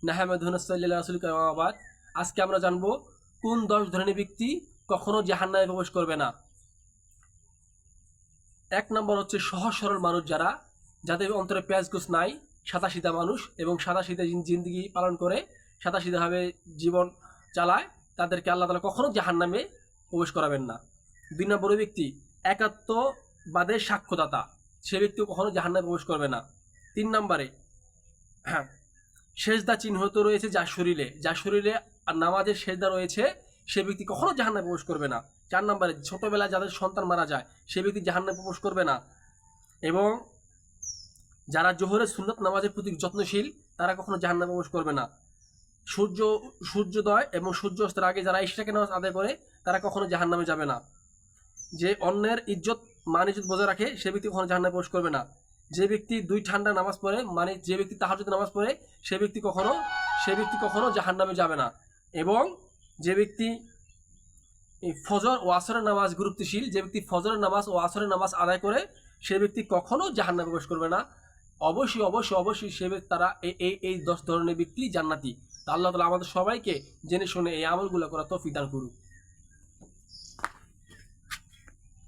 নাহমাদুহুনাসসাল্লাল্লাহু আজকে আমরা জানবো কোন 10 ধরনের ব্যক্তি কখনো জাহান্নামে প্রবেশ করবে না। এক নম্বর হচ্ছে সহজ সরল মানুষ, যাদের অন্তরে পেঁয়াজগোছ নাই, সাদাসিধা মানুষ এবং সাদাসিধা জিন্দগি পালন করে সাদাসিধাভাবে জীবন চালায়, তাদেরকে আল্লাহ তাআলা কখনো জাহান্নামে প্রবেশ করাবেন না। 2 নম্বর ব্যক্তি একাত্মবাদের সাক্ষ্যদাতা, সে ব্যক্তিও কখনো জাহান্নামে প্রবেশ করবে না। 3 নম্বরে সেজদা চিহ্নিত রয়েছে যার শরীরে আর নামাজের সেজদা রয়েছে, সে ব্যক্তি কখনো জাহান্নামে প্রবেশ করবে না। 4 নম্বরে ছোটবেলায় যাদের সন্তান মারা যায়, সে ব্যক্তি জাহান্নামে প্রবেশ করবে না। এবং যারা জোহরের সুন্নত নামাজের প্রতি যত্নশীল, তারা কখনো জাহান্নামে প্রবেশ করবে না। সূর্যোদয় এবং সূর্য অস্তের আগে যারা ইশরাকের নামাজ আদায় করে, তারা কখনো জাহান্নামে যাবে না। যে অন্যের মান ইজ্জত বজায় রাখে, সে ব্যক্তি কখনো জাহান্নামে প্রবেশ করবে না। যে ব্যক্তি 2 ঠান্ডা নামাজ পড়ে, মানে যে ব্যক্তি তাহাজ্জুদ নামাজ পড়ে, সে ব্যক্তি কখনো জাহান্নামে যাবে না। এবং যে ব্যক্তি ফজর ও আসরের নামাজ গুরুত্বশীল, যে ব্যক্তি ফজরের নামাজ ও আসরের নামাজ আদায় করে, সে ব্যক্তি কখনো জাহান্নামে প্রবেশ করবে না। অবশ্যই তারা এই 10 ধরনের ব্যক্তি জান্নাতি। তা আল্লাহ তাআলা আমাদের সবাইকে জেনে শুনে এই আমলগুলো করা তৌফিক দান করুক।